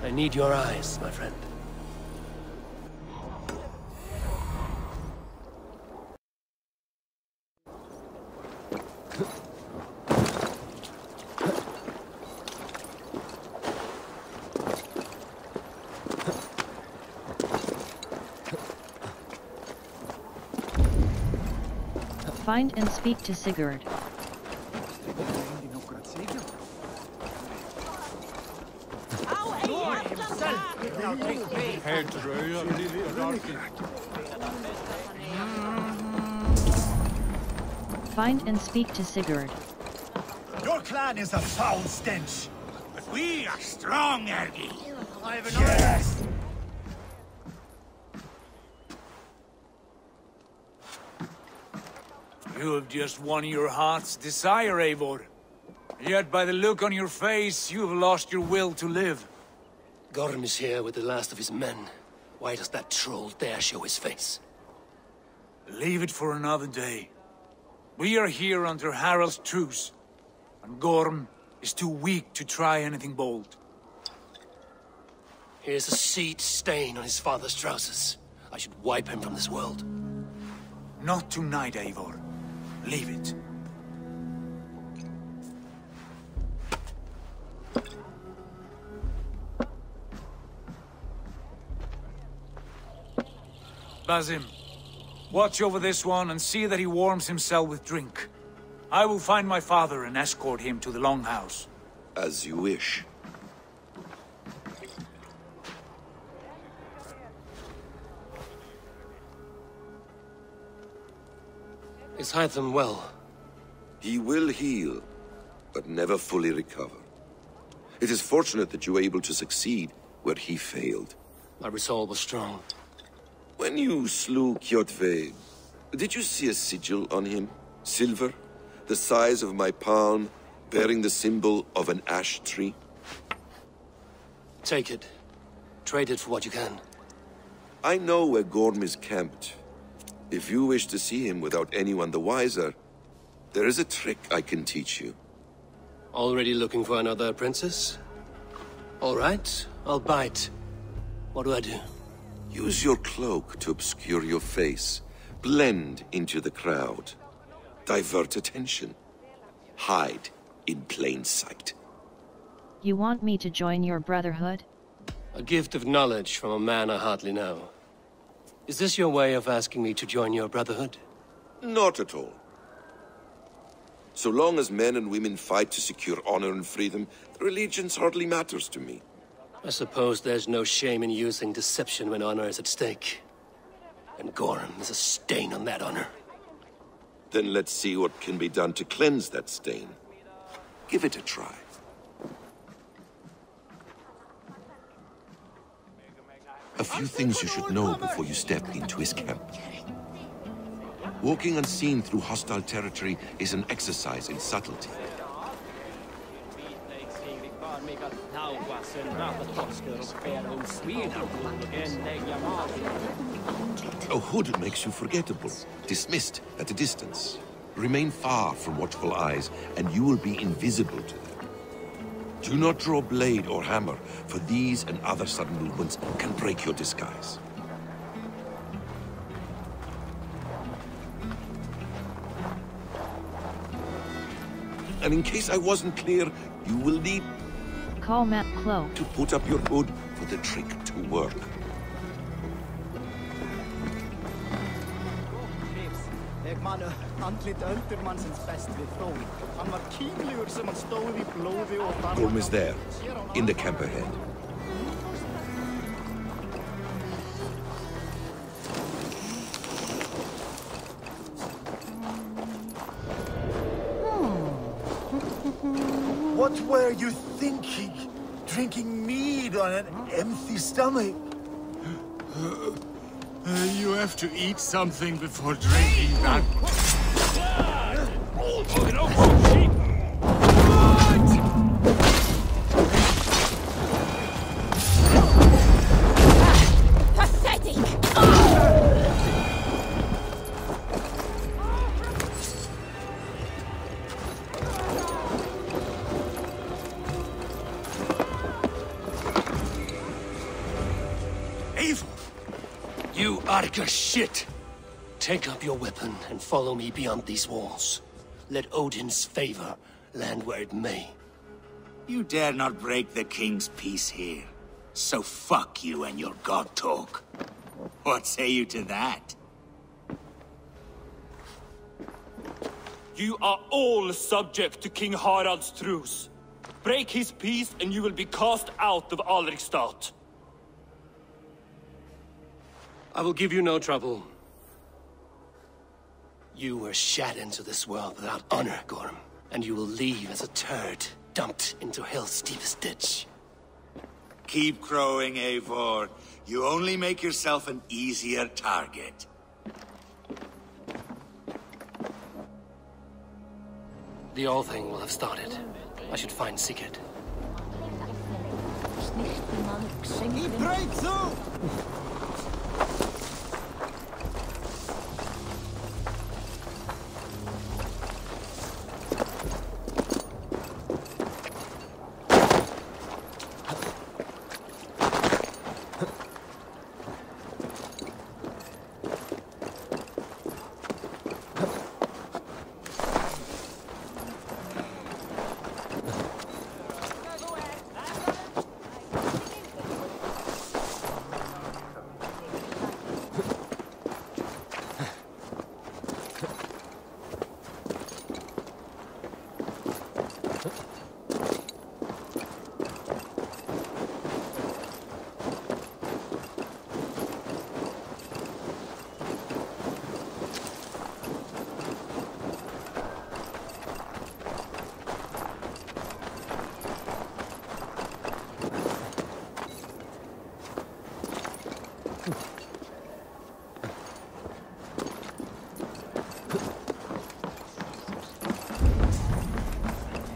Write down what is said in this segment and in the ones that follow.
I need your eyes, my friend. Find and speak to Sigurd. Find and speak to Sigurd. Your clan is a foul stench. But we are strong, Ergi. I have an yes. You have just won your heart's desire, Eivor. Yet by the look on your face, you have lost your will to live. Gorm is here with the last of his men. Why does that troll dare show his face? Leave it for another day. We are here under Harald's truce, and Gorm is too weak to try anything bold. Here's a seed stain on his father's trousers. I should wipe him from this world. Not tonight, Eivor. Leave it. Basim, watch over this one and see that he warms himself with drink. I will find my father and escort him to the Longhouse. As you wish. Is Hytham well? He will heal, but never fully recover. It is fortunate that you were able to succeed where he failed. My resolve was strong. When you slew Kjotve, did you see a sigil on him? Silver, the size of my palm, bearing the symbol of an ash tree? Take it. Trade it for what you can. I know where Gorm is camped. If you wish to see him without anyone the wiser, there is a trick I can teach you. Already looking for another princess? All right, I'll bite. What do I do? Use your cloak to obscure your face. Blend into the crowd. Divert attention. Hide in plain sight. You want me to join your brotherhood? A gift of knowledge from a man I hardly know. Is this your way of asking me to join your brotherhood? Not at all. So long as men and women fight to secure honor and freedom, their allegiance hardly matters to me. I suppose there's no shame in using deception when honor is at stake. And Gorm is a stain on that honor. Then let's see what can be done to cleanse that stain. Give it a try. A few things you should know before you step into his camp. Walking unseen through hostile territory is an exercise in subtlety. A hood makes you forgettable, dismissed at a distance. Remain far from watchful eyes, and you will be invisible to them. Do not draw blade or hammer, for these and other sudden movements can break your disguise. And in case I wasn't clear, you will need Call Matt Cloak. to put up your hood for the trick to work. Gorm is there, in the camp ahead. What were you thinking? Drinking mead on an empty stomach? You have to eat something before drinking that. Arger shit! Take up your weapon and follow me beyond these walls. Let Odin's favor land where it may. You dare not break the king's peace here. So fuck you and your god talk. What say you to that? You are all subject to King Harald's truce. Break his peace and you will be cast out of Alrikstad. I will give you no trouble. You were shat into this world without honor, Gorm. And you will leave as a turd, dumped into hell's deepest ditch. Keep crowing, Eivor. You only make yourself an easier target. The All Thing will have started. I should find Sigurd. He breaks through!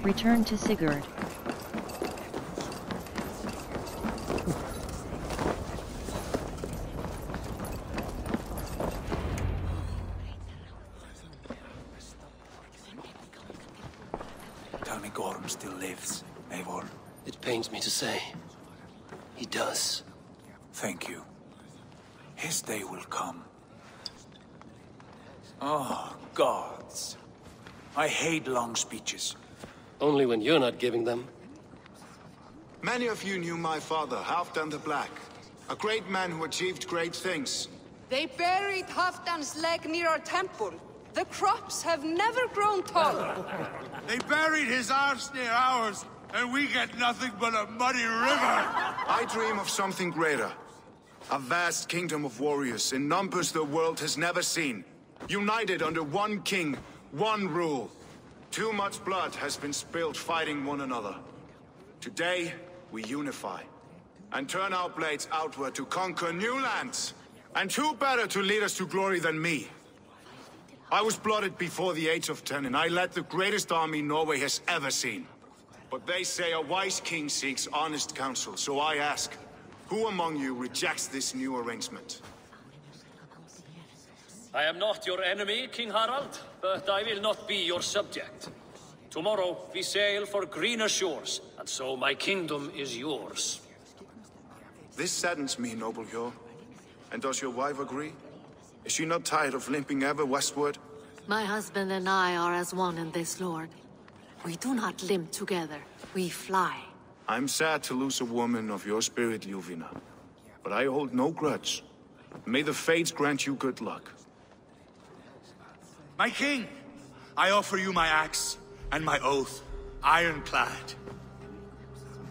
Return to Sigurd. Tell me Gorm still lives, Eivor. It pains me to say. He does. Thank you. His day will come. Oh, gods. I hate long speeches. Only when you're not giving them. Many of you knew my father, Halfdan the Black. A great man who achieved great things. They buried Halfdan's leg near our temple. The crops have never grown taller. They buried his arse near ours, and we get nothing but a muddy river. I dream of something greater. A vast kingdom of warriors in numbers the world has never seen. United under one king, one rule. Too much blood has been spilled fighting one another. Today, we unify. And turn our blades outward to conquer new lands. And who better to lead us to glory than me? I was blooded before the age of 10, and I led the greatest army Norway has ever seen. But they say a wise king seeks honest counsel, so I ask, who among you rejects this new arrangement? I am not your enemy, King Harald, but I will not be your subject. Tomorrow we sail for greener shores, and so my kingdom is yours. This saddens me, noble Hjor. And does your wife agree? Is she not tired of limping ever westward? My husband and I are as one in this, Lord. We do not limp together, we fly. I'm sad to lose a woman of your spirit, Ljuvina. But I hold no grudge. May the fates grant you good luck. My king, I offer you my axe and my oath, ironclad.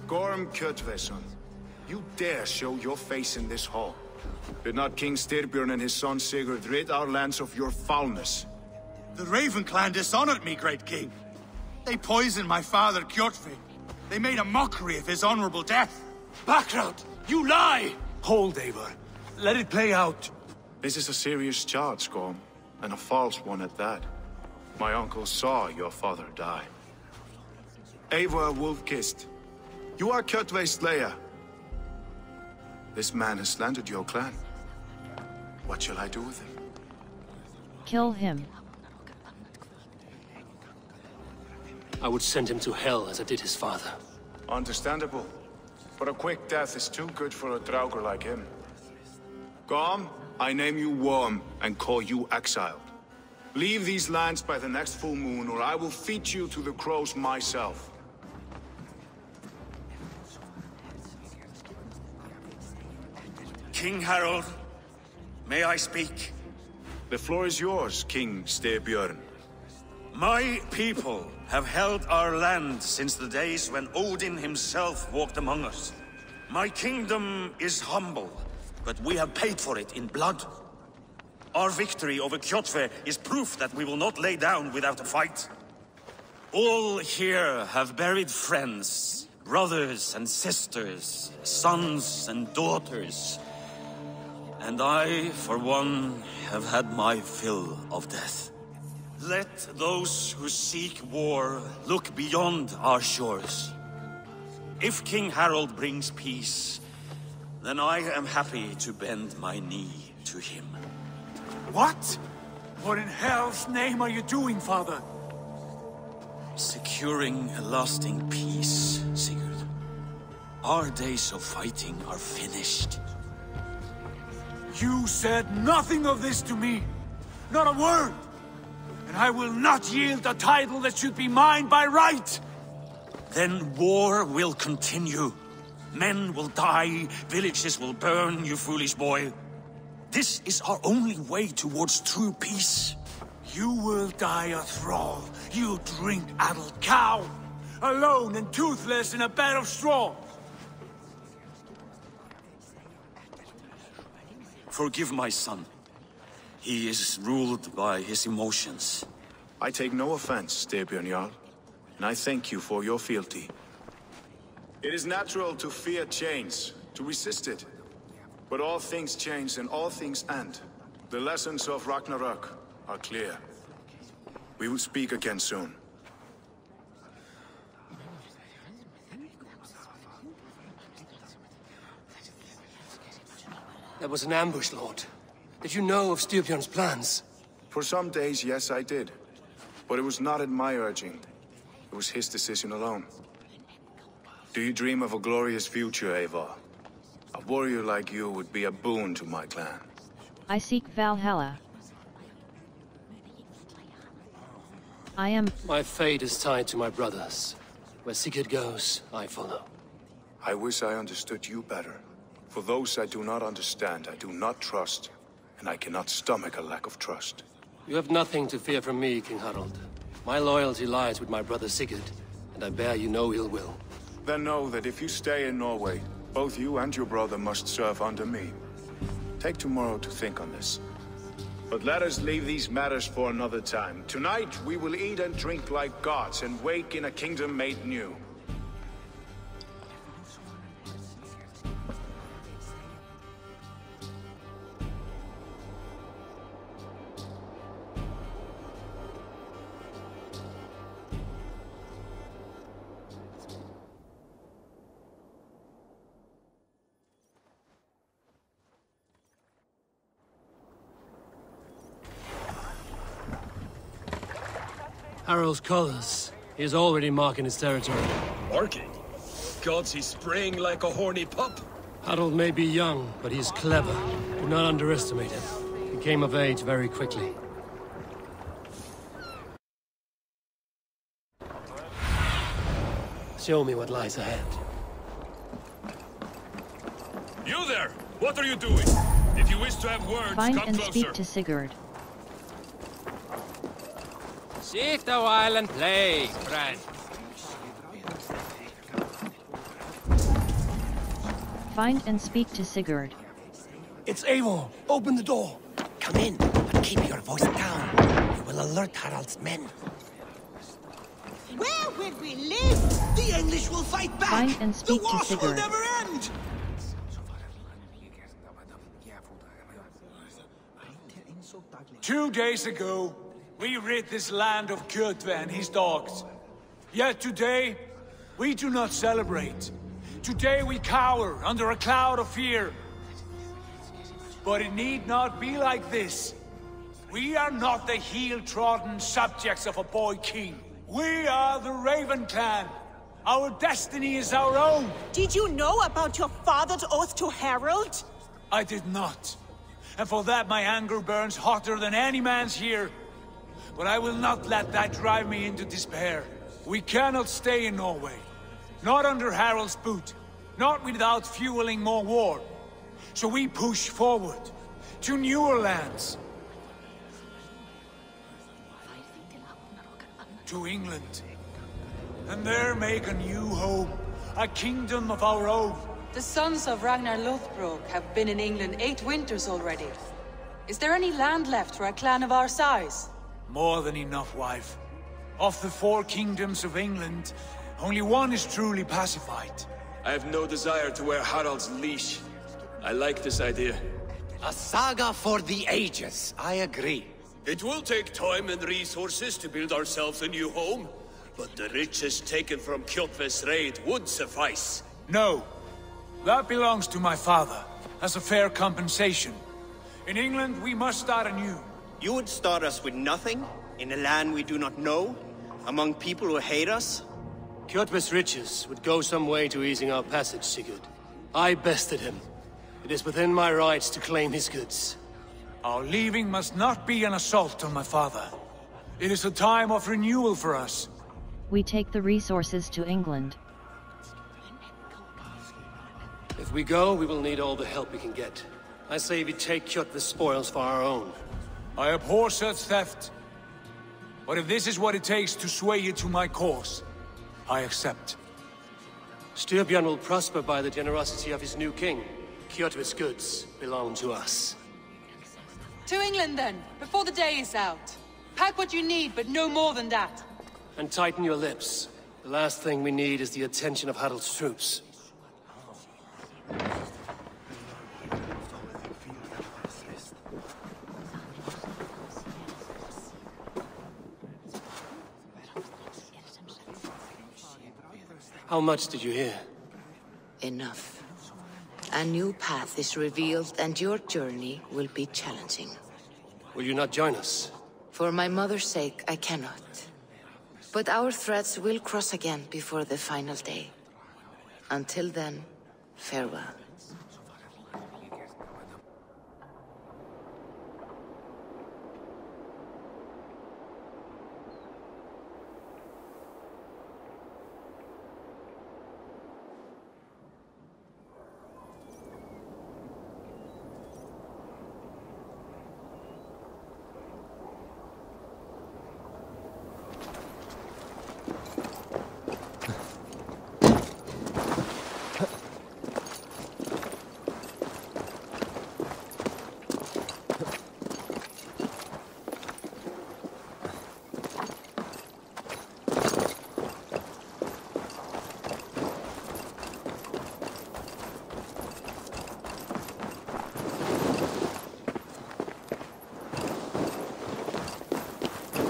Gorm Kjotveson, you dare show your face in this hall. Did not King Styrbjörn and his son Sigurd rid our lands of your foulness? The Raven clan dishonored me, great king. They poisoned my father, Kjotve. They made a mockery of his honorable death. Background! You lie! Hold, Eivor. Let it play out. This is a serious charge, Gorm. And a false one at that. My uncle saw your father die. Eivor Wolf-Kissed, you are Kjotve's slayer. This man has slandered your clan. What shall I do with him? Kill him. I would send him to hell as I did his father. Understandable. But a quick death is too good for a Draugr like him. Gorm, I name you Worm and call you exiled. Leave these lands by the next full moon, or I will feed you to the crows myself. King Harold, may I speak? The floor is yours, King Styrbjörn. My people have held our land since the days when Odin himself walked among us. My kingdom is humble, but we have paid for it in blood. Our victory over Kjotve is proof that we will not lay down without a fight. All here have buried friends, brothers and sisters, sons and daughters. And I, for one, have had my fill of death. Let those who seek war look beyond our shores. If King Harold brings peace, then I am happy to bend my knee to him. What? What in hell's name are you doing, father? Securing a lasting peace, Sigurd. Our days of fighting are finished. You said nothing of this to me. Not a word. And I will not yield a title that should be mine by right. Then war will continue. Men will die, villages will burn, you foolish boy. This is our only way towards true peace. You will die a thrall. You drink-addled cow. Alone and toothless in a bed of straw. Forgive my son. He is ruled by his emotions. I take no offense, Styrbjörn Jarl, and I thank you for your fealty. It is natural to fear change, to resist it. But all things change and all things end. The lessons of Ragnarok are clear. We will speak again soon. That was an ambush, Lord. Did you know of Styrbjörn's plans? For some days, yes, I did. But it was not at my urging. It was his decision alone. Do you dream of a glorious future, Eivor? A warrior like you would be a boon to my clan. I seek Valhalla. My fate is tied to my brothers. Where Sigurd goes, I follow. I wish I understood you better. For those I do not understand, I do not trust, and I cannot stomach a lack of trust. You have nothing to fear from me, King Harald. My loyalty lies with my brother Sigurd, and I bear you no ill will. Then know that if you stay in Norway, both you and your brother must serve under me. Take tomorrow to think on this. But let us leave these matters for another time. Tonight, we will eat and drink like gods and wake in a kingdom made new. Harald's colors. He is already marking his territory. Marking? Gods, he's spraying like a horny pup. Harald may be young, but he is clever. Do not underestimate him. He came of age very quickly. Show me what lies ahead. You there! What are you doing? If you wish to have words, Find come and closer. speak to Sigurd. Sit a while and play, friend. Find and speak to Sigurd. It's Eivor. Open the door. Come in, but keep your voice down. You will alert Harald's men. Where will we live? The English will fight back. Find and speak the to wars will Sigurd. never end. Two days ago, we rid this land of Kjotve and his dogs. Yet today, we do not celebrate. Today we cower under a cloud of fear. But it need not be like this. We are not the heel-trodden subjects of a boy king. We are the Raven clan. Our destiny is our own. Did you know about your father's oath to Harold? I did not. And for that my anger burns hotter than any man's here. But I will not let that drive me into despair. We cannot stay in Norway. Not under Harald's boot. Not without fueling more war. So we push forward to newer lands. To England. And there make a new home. A kingdom of our own. The sons of Ragnar Lothbrok have been in England 8 winters already. Is there any land left for a clan of our size? More than enough, wife. Of the 4 kingdoms of England, only one is truly pacified. I have no desire to wear Harald's leash. I like this idea. A saga for the ages, I agree. It will take time and resources to build ourselves a new home, but the riches taken from Kjotve's raid would suffice. No. That belongs to my father, as a fair compensation. In England, we must start anew. You would start us with nothing? In a land we do not know? Among people who hate us? Kjotve's riches would go some way to easing our passage, Sigurd. I bested him. It is within my rights to claim his goods. Our leaving must not be an assault on my father. It is a time of renewal for us. We take the resources to England. If we go, we will need all the help we can get. I say we take Kjotve's spoils for our own. I abhor such theft. But if this is what it takes to sway you to my cause, I accept. Styrbjörn will prosper by the generosity of his new king. Kjotve's goods belong to us. To England then, before the day is out. Pack what you need, but no more than that. And tighten your lips. The last thing we need is the attention of Harald's troops. How much did you hear? Enough. A new path is revealed and your journey will be challenging. Will you not join us? For my mother's sake, I cannot. But our threads will cross again before the final day. Until then, farewell.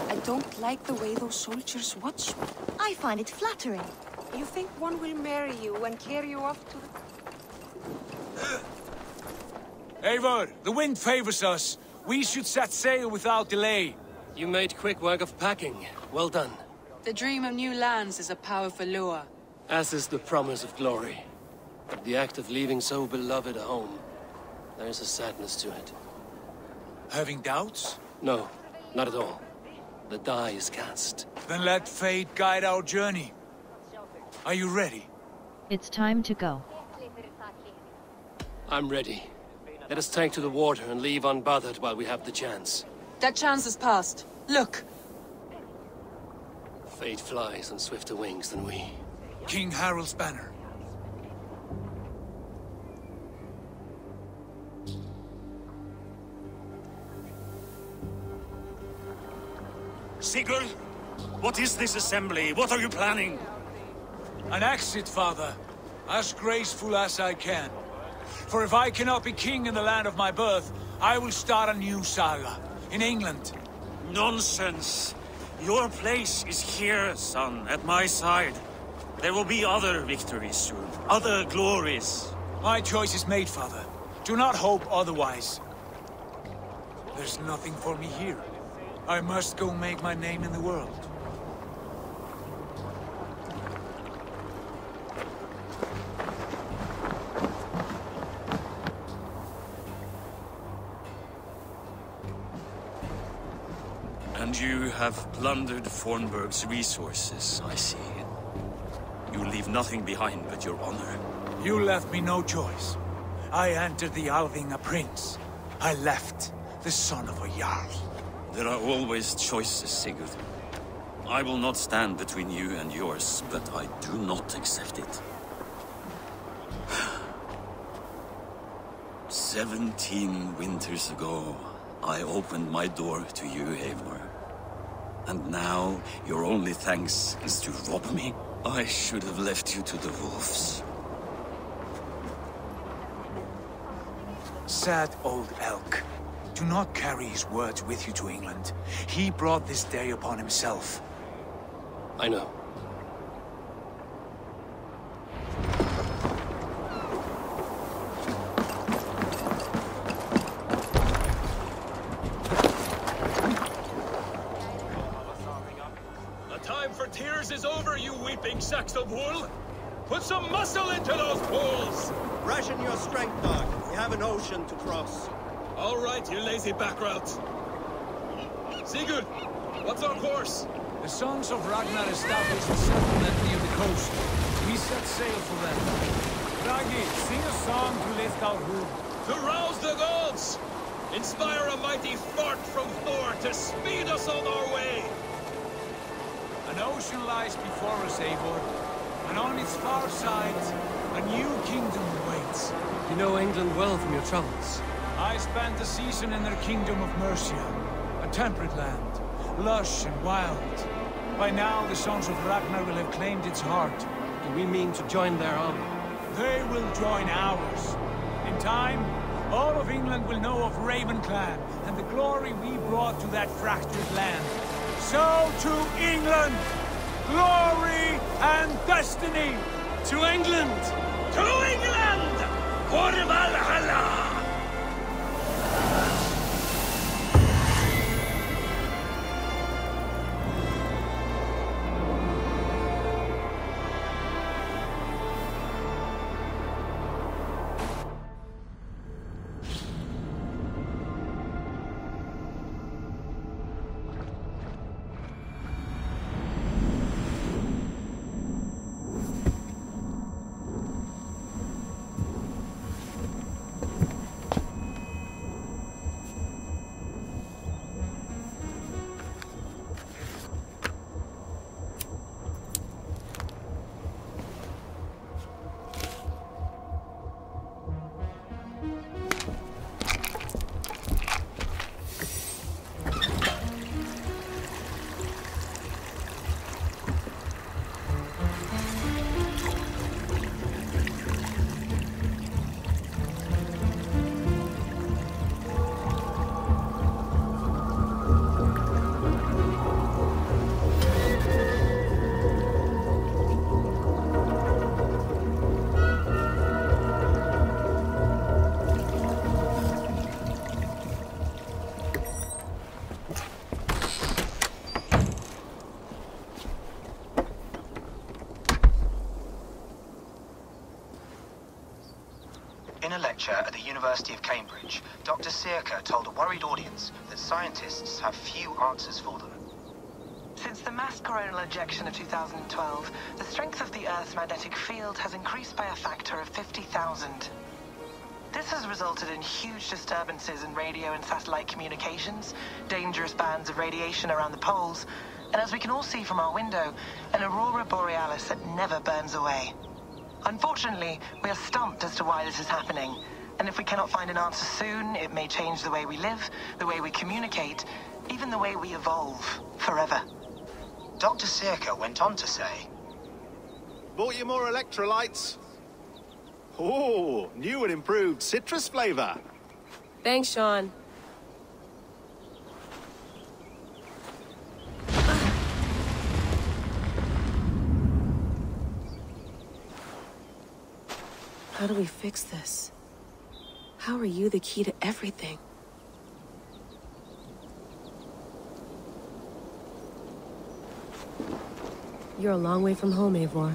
I don't like the way those soldiers watch me. I find it flattering. You think one will marry you and carry you off to the... Eivor, the wind favors us. We should set sail without delay. You made quick work of packing. Well done. The dream of new lands is a powerful lure. As is the promise of glory. But the act of leaving so beloved a home, there is a sadness to it. Having doubts? No, not at all. The die is cast. Then let fate guide our journey. Are you ready? It's time to go. I'm ready. Let us take to the water and leave unbothered while we have the chance. That chance is past. Look! Fate flies on swifter wings than we. King Harald's banner. Sigurd? What is this assembly? What are you planning? An exit, father. As graceful as I can. For if I cannot be king in the land of my birth, I will start a new saga. In England. Nonsense. Your place is here, son, at my side. There will be other victories soon. Other glories. My choice is made, father. Do not hope otherwise. There's nothing for me here. I must go make my name in the world. And you have plundered Fornburg's resources, I see. You leave nothing behind but your honor. You left me no choice. I entered the Alving a prince. I left the son of a Jarl. There are always choices, Sigurd. I will not stand between you and yours, but I do not accept it. 17 winters ago, I opened my door to you, Eivor. And now, your only thanks is to rob me? I should have left you to the wolves. Sad old elk. Do not carry his words with you to England. He brought this day upon himself. I know. The time for tears is over, you weeping sacks of wool! Put some muscle into those bulls! Ration your strength, dog. We have an ocean to cross. All right, you lazy backrout. Sigurd, what's our course? The Sons of Ragnar established a settlement near the coast. We set sail for them. Raggi, sing a song to lift our hood. To rouse the gods! Inspire a mighty fart from Thor to speed us on our way! An ocean lies before us, Eivor. And on its far side, a new kingdom awaits. You know England well from your travels. I spent a season in their kingdom of Mercia. A temperate land, lush and wild. By now, the Sons of Ragnar will have claimed its heart. Do we mean to join their army? They will join ours. In time, all of England will know of Ravenclan and the glory we brought to that fractured land. So to England! Glory and destiny! To England! To England! For Valhalla! In a lecture at the University of Cambridge, Dr. Sirka told a worried audience that scientists have few answers for them. Since the mass coronal ejection of 2012, the strength of the Earth's magnetic field has increased by a factor of 50,000. This has resulted in huge disturbances in radio and satellite communications, dangerous bands of radiation around the poles, and as we can all see from our window, an aurora borealis that never burns away. Unfortunately, we are stumped as to why this is happening, and if we cannot find an answer soon, it may change the way we live, the way we communicate, even the way we evolve, forever. Dr. Sirka went on to say, "Bought you more electrolytes? Oh, new and improved citrus flavor." Thanks, Sean. How do we fix this? How are you the key to everything? You're a long way from home, Eivor.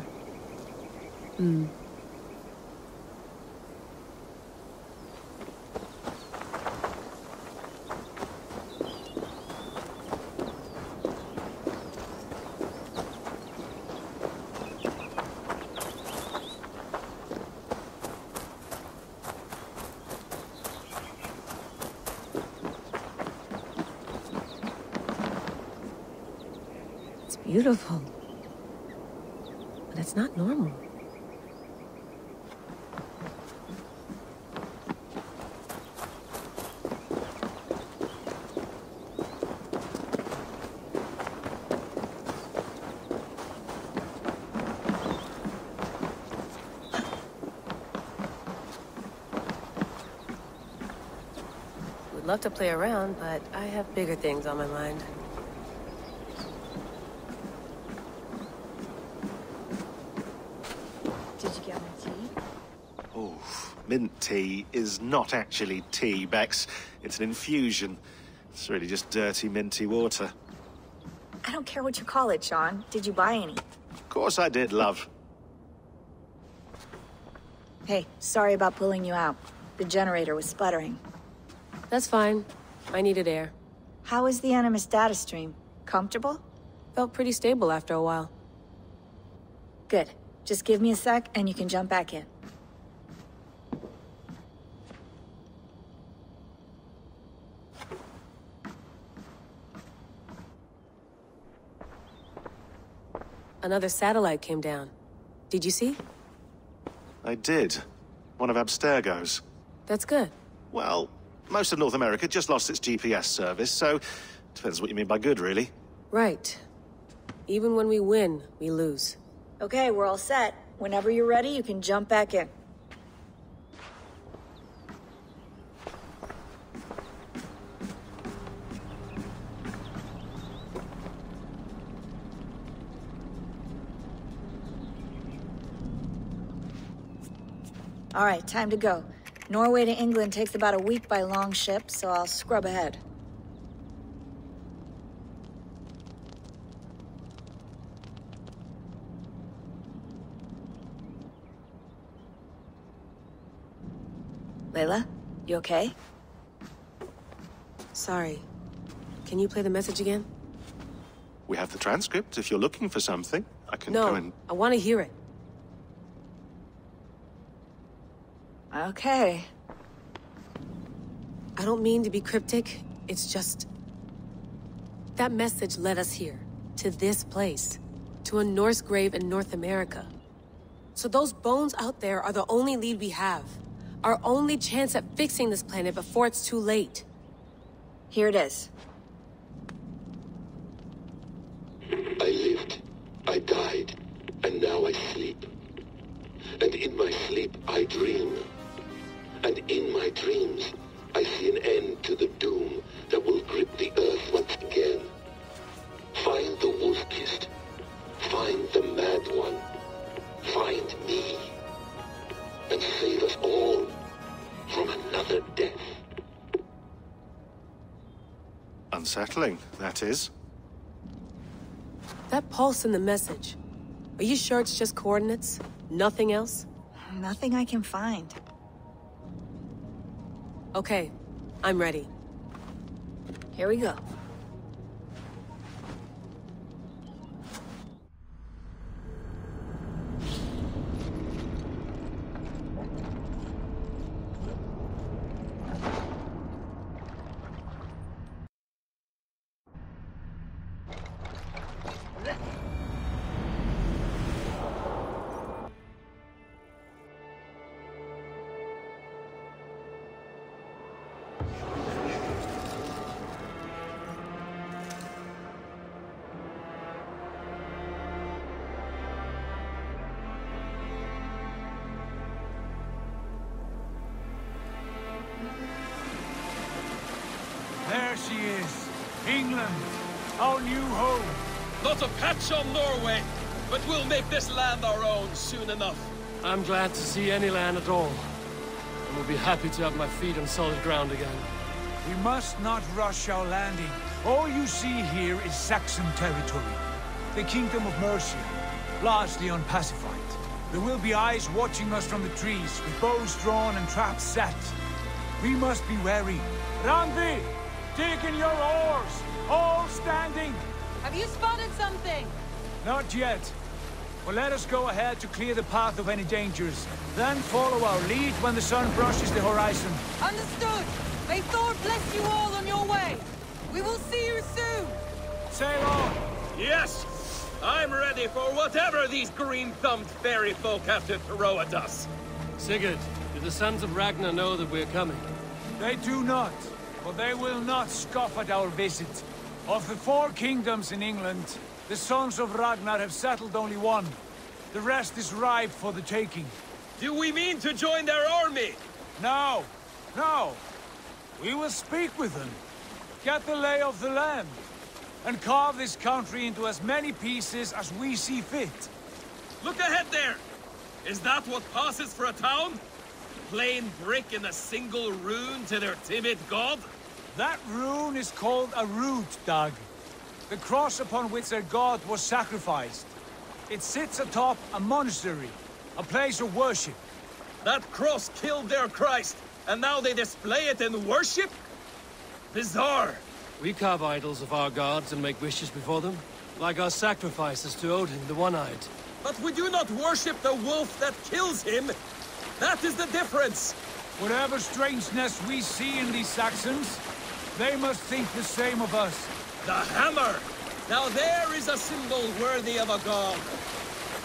beautiful. But it's not normal. Would love to play around, but I have bigger things on my mind. Did you get my tea? Oh, mint tea is not actually tea, Bex. It's an infusion. It's really just dirty, minty water. I don't care what you call it, Sean. Did you buy any? Of course I did, love. Hey, sorry about pulling you out. The generator was sputtering. That's fine. I needed air. How is the Animus data stream? Comfortable? Felt pretty stable after a while. Good. Just give me a sec and you can jump back in. Another satellite came down. Did you see? I did. One of Abstergo's. That's good. Well, most of North America just lost its GPS service, so depends what you mean by good, really. Right. Even when we win, we lose. Okay, we're all set. Whenever you're ready, you can jump back in. All right, time to go. Norway to England takes about a week by long ship, so I'll scrub ahead. Layla, you okay? Sorry. Can you play the message again? We have the transcript. If you're looking for something, I can go and... No, I want to hear it. Okay. I don't mean to be cryptic. It's just... that message led us here. To this place. To a Norse grave in North America. So those bones out there are the only lead we have. Our only chance at fixing this planet before it's too late. Here it is. I lived, I died, and now I sleep. And in my sleep I dream. And in my dreams, I see an end to the doom that will grip the earth once again. Find the wolf-kissed. Find the mad one. Find me. And save us all from another death. Unsettling, that is. That pulse in the message. Are you sure it's just coordinates? Nothing else? Nothing I can find. Okay, I'm ready. Here we go. There she is. England, our new home. Not a patch on Norway, but we'll make this land our own soon enough. I'm glad to see any land at all. And will be happy to have my feet on solid ground again. We must not rush our landing. All you see here is Saxon territory. The Kingdom of Mercia, largely unpacified. There will be eyes watching us from the trees, with bows drawn and traps set. We must be wary. Randi! Dig in your oars! All standing! Have you spotted something? Not yet. But let us go ahead to clear the path of any dangers. Then follow our lead when the sun brushes the horizon. Understood! May Thor bless you all on your way! We will see you soon! Sail on! Yes! I'm ready for whatever these green-thumbed fairy folk have to throw at us. Sigurd, do the sons of Ragnar know that we're coming? They do not, but they will not scoff at our visit. Of the 4 kingdoms in England, the sons of Ragnar have settled only one. The rest is ripe for the taking. Do we mean to join their army? No, no. We will speak with them, get the lay of the land, and carve this country into as many pieces as we see fit. Look ahead there! Is that what passes for a town? Plain brick in a single rune to their timid god? That rune is called a root, Dag. The cross upon which their god was sacrificed. It sits atop a monastery, a place of worship. That cross killed their Christ, and now they display it in worship? Bizarre. We carve idols of our gods and make wishes before them, like our sacrifices to Odin, the One-Eyed. But we do not worship the wolf that kills him. That is the difference. Whatever strangeness we see in these Saxons, they must think the same of us. The hammer! Now there is a symbol worthy of a god.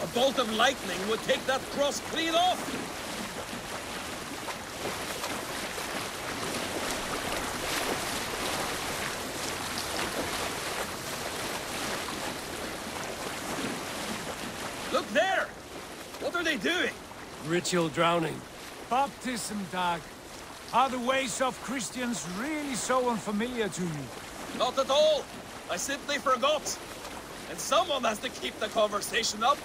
A bolt of lightning would take that cross clean off. Look there! What are they doing? Ritual drowning. Baptism, Dag. Are the ways of Christians really so unfamiliar to you? Not at all. I simply forgot. And someone has to keep the conversation up.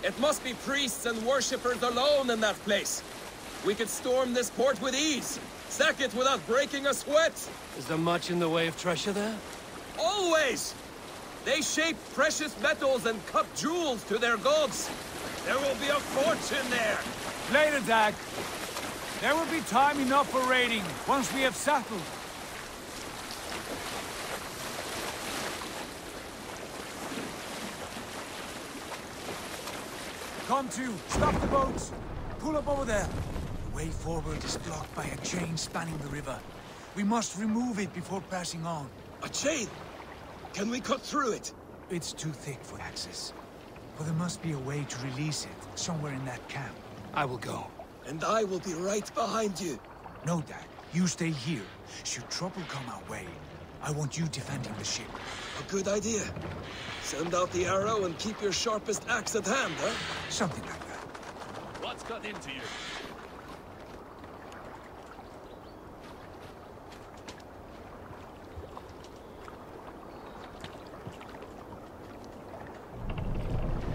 It must be priests and worshippers alone in that place. We could storm this port with ease. Sack it without breaking a sweat. Is there much in the way of treasure there? Always! They shape precious metals and cut jewels to their gods. There will be a fortune there. Later, Dag. There will be time enough for raiding, once we have settled. Come to, stop the boats. Pull up over there. The way forward is blocked by a chain spanning the river. We must remove it before passing on. A chain? Can we cut through it? It's too thick for access. But there must be a way to release it, somewhere in that camp. I will go. And I will be right behind you. No, Dad. You stay here. Should trouble come our way, I want you defending the ship. A good idea. Send out the arrow and keep your sharpest axe at hand, huh? Something like that. What's got into you?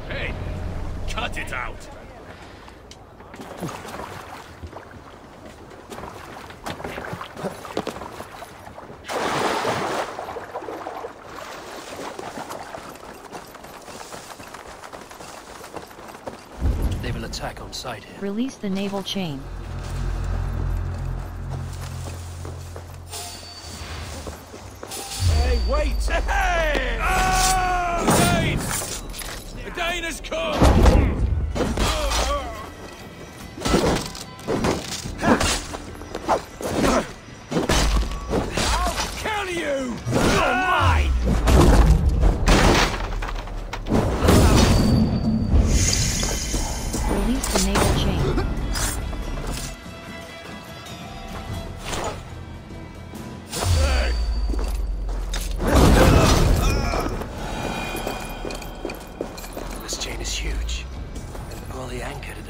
Hey! Cut it out! They will attack on sight here. Release the naval chain. Hey, wait! Hey! Oh! Dane! The Dane has come!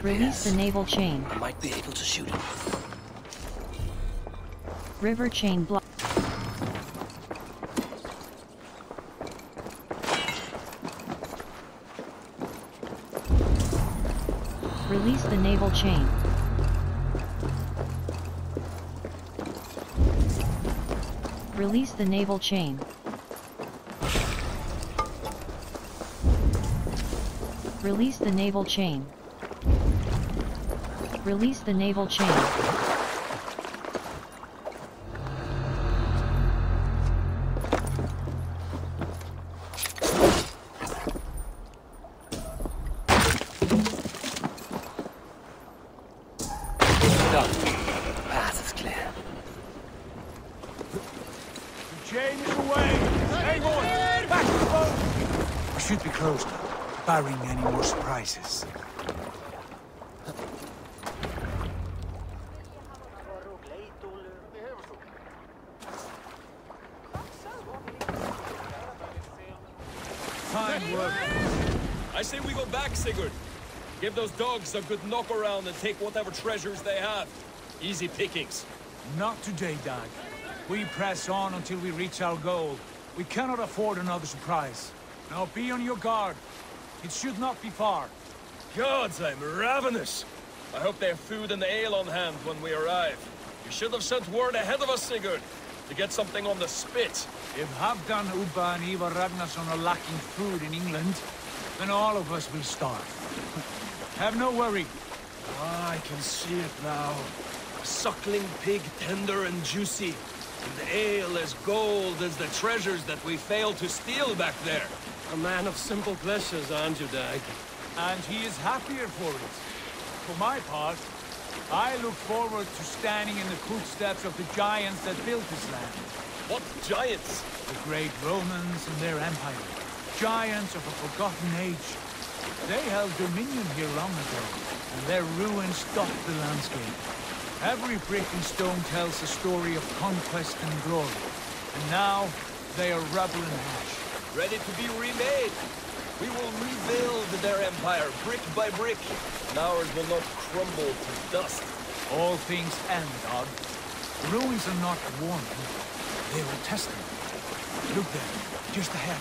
Release the naval chain. I might be able to shoot it. River chain block. Release the naval chain. Release the naval chain. Release the naval chain. Release the naval chain. Done. Path is clear. The chain is away! Hey, boy! Back to the boat! I should be close now. barring any more surprises. Fine work. I say we go back, Sigurd. Give those dogs a good knock around and take whatever treasures they have. Easy pickings. Not today, Dag. We press on until we reach our goal. We cannot afford another surprise. Now be on your guard. It should not be far. Gods, I'm ravenous. I hope they have food and ale on hand when we arrive. You should have sent word ahead of us, Sigurd, to get something on the spit. If Halfdan, Ubba and Ivar Ragnarsson are lacking food in England, then all of us will starve. Have no worry. Ah, I can see it now. A suckling pig, tender and juicy. And the ale as gold as the treasures that we failed to steal back there. A man of simple pleasures, aren't you, Dag? And he is happier for it. For my part, I look forward to standing in the footsteps of the giants that built this land. What giants? The great Romans and their empire. Giants of a forgotten age. They held dominion here long ago, and their ruins dot the landscape. Every brick and stone tells a story of conquest and glory. And now, they are rubble and ash. Ready to be remade. We will rebuild their empire, brick by brick. And ours will not crumble to dust. All things end, Dog. The ruins are not warning. They are a testament. Look there, just ahead.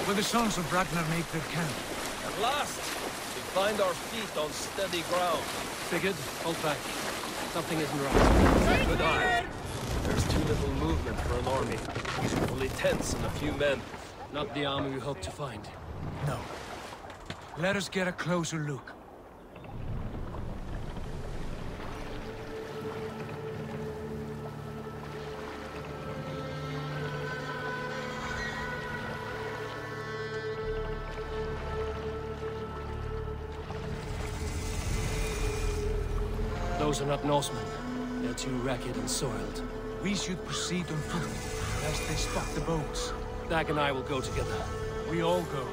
Where the sons of Ragnar make their camp. At last, we find our feet on steady ground. Sigurd, hold back. Something isn't right. Good eye. There's too little movement for an army. Only tents and a few men. Not the army we hope to find. No. Let us get a closer look. Those are not Norsemen. They're too ragged and soiled. We should proceed on foot, lest they stop the boats. Dag and I will go together. We all go.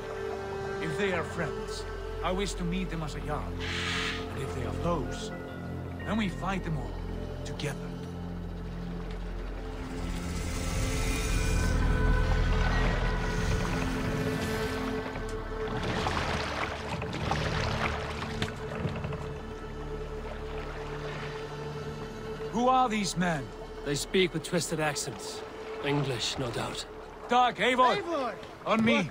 If they are friends, I wish to meet them as a Jarl. And if they are foes, then we fight them all, together. Who are these men? They speak with twisted accents. English, no doubt. Dag, Eivor! On me!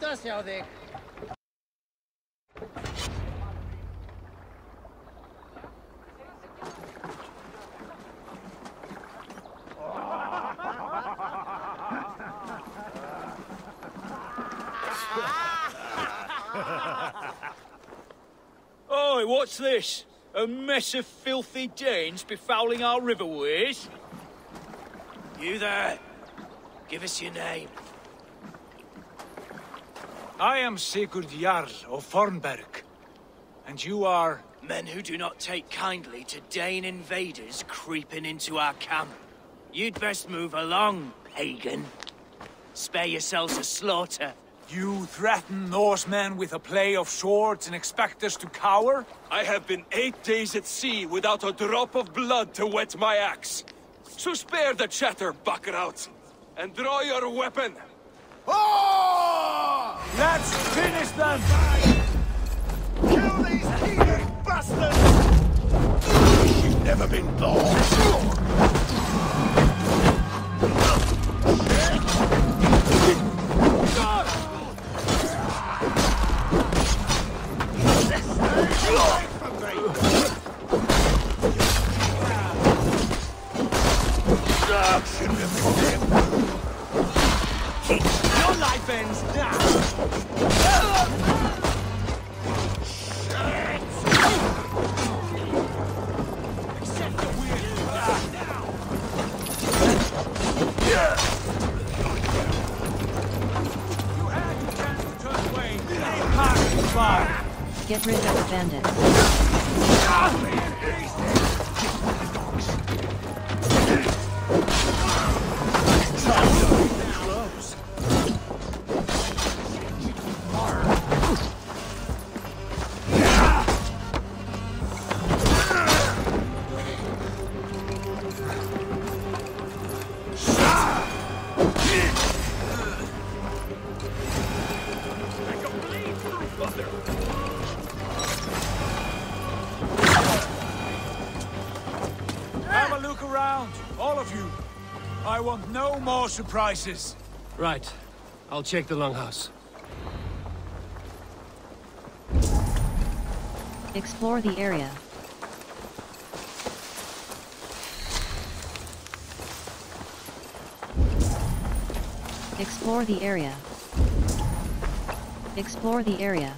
Oi, what's this? A mess of filthy Danes befouling our riverways? You there! Give us your name. I am Sigurd Jarl of Fornberg. And you are... Men who do not take kindly to Dane invaders creeping into our camp. You'd best move along, pagan. Spare yourselves a slaughter. You threaten Norsemen with a play of swords and expect us to cower? I have been 8 days at sea without a drop of blood to wet my axe. So spare the chatter, buckerouts, and draw your weapon. Oh! Let's finish them! Kill these heathen bastards! You've never been born. Your life ends now! Get rid of the bandits. around, all of you. I want no more surprises. Right. I'll check the longhouse. Explore the area. Explore the area. Explore the area.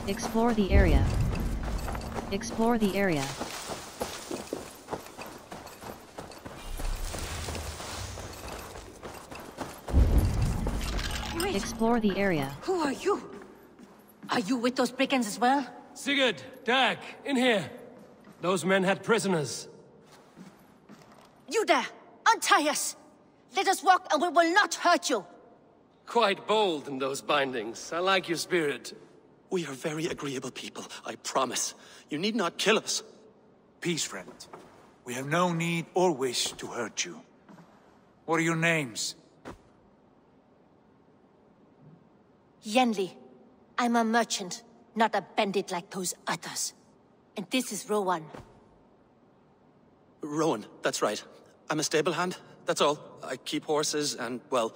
Explore the area. Explore the area. Wait. Explore the area. Who are you? Are you with those brigands as well? Sigurd, Dag, in here. Those men had prisoners. You there! Untie us! Let us walk and we will not hurt you! Quite bold in those bindings. I like your spirit. We are very agreeable people, I promise. You need not kill us. Peace, friend. We have no need or wish to hurt you. What are your names? Yenli. I'm a merchant, not a bandit like those others. And this is Rowan. Rowan, that's right. I'm a stable hand, that's all. I keep horses and, well,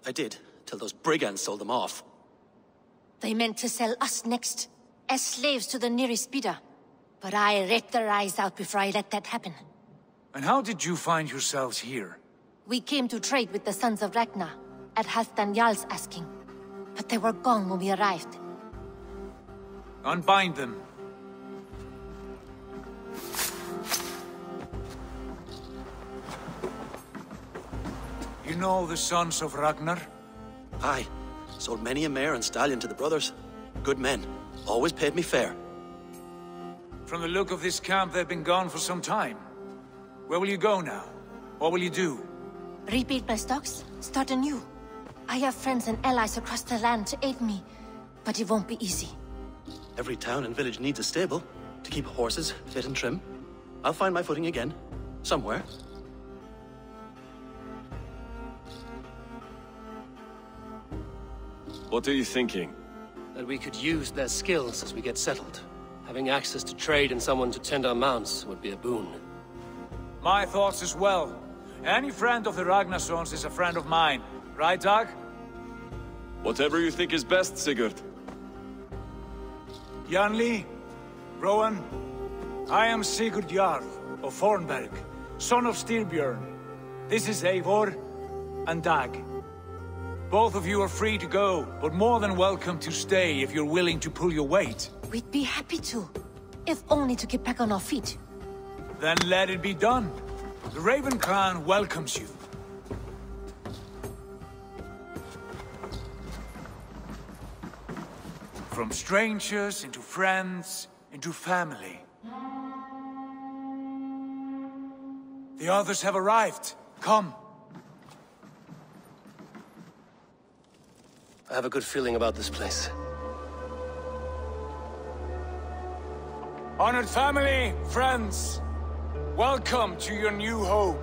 I did, till those brigands sold them off. They meant to sell us next, as slaves to the nearest bidder. But I ripped their eyes out before I let that happen. And how did you find yourselves here? We came to trade with the Sons of Ragnar, at Halfdan Jarl's asking. But they were gone when we arrived. Unbind them. You know the Sons of Ragnar? Aye. Sold many a mare and stallion to the brothers. Good men. Always paid me fair. From the look of this camp, they've been gone for some time. Where will you go now? What will you do? Rebuild my stocks, start anew. I have friends and allies across the land to aid me, but it won't be easy. Every town and village needs a stable to keep horses fit and trim. I'll find my footing again. Somewhere. What are you thinking? That we could use their skills as we get settled. Having access to trade and someone to tend our mounts would be a boon. My thoughts as well. Any friend of the Ragnarsons is a friend of mine. Right, Dag? Whatever you think is best, Sigurd. Janli, Rowan, I am Sigurd Jarl of Fornberg, son of Styrbjörn. This is Eivor and Dag. Both of you are free to go, but more than welcome to stay if you're willing to pull your weight. We'd be happy to, if only to get back on our feet. Then let it be done. The Raven clan welcomes you. From strangers into friends, into family. The others have arrived. Come. I have a good feeling about this place. Honored family, friends, welcome to your new home.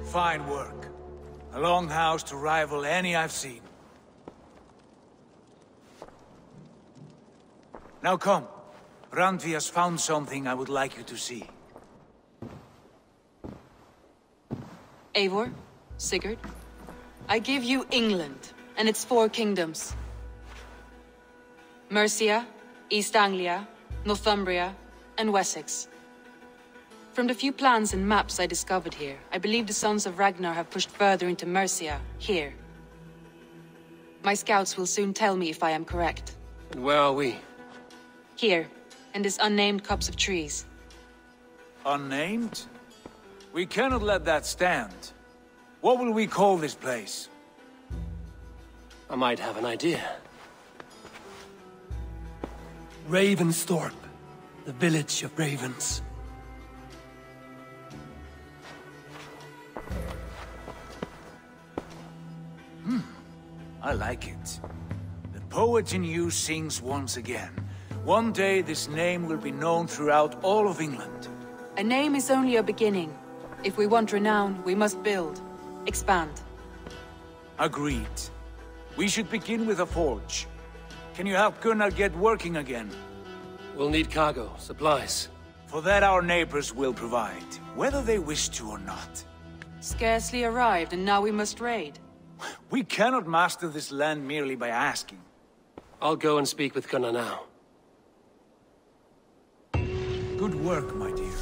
Fine work. A longhouse to rival any I've seen. Now come. Randvi has found something I would like you to see. Eivor, Sigurd, I give you England and its 4 kingdoms. Mercia, East Anglia, Northumbria, and Wessex. From the few plans and maps I discovered here, I believe the Sons of Ragnar have pushed further into Mercia, here. My scouts will soon tell me if I am correct. And where are we? Here, in this unnamed copse of trees. Unnamed? We cannot let that stand. What will we call this place? I might have an idea. Ravensthorpe, the village of ravens. I like it. The poet in you sings once again. One day this name will be known throughout all of England. A name is only a beginning. If we want renown, we must build. Expand. Agreed. We should begin with a forge. Can you help Gunnar get working again? We'll need cargo, supplies. For that our neighbors will provide, whether they wish to or not. Scarcely arrived, and now we must raid. We cannot master this land merely by asking. I'll go and speak with Gunnar now. Good work, my dear.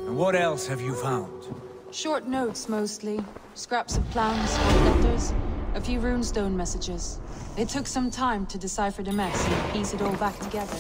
And what else have you found? Short notes, mostly. Scraps of plans, old letters, a few runestone messages. It took some time to decipher the mess and piece it all back together.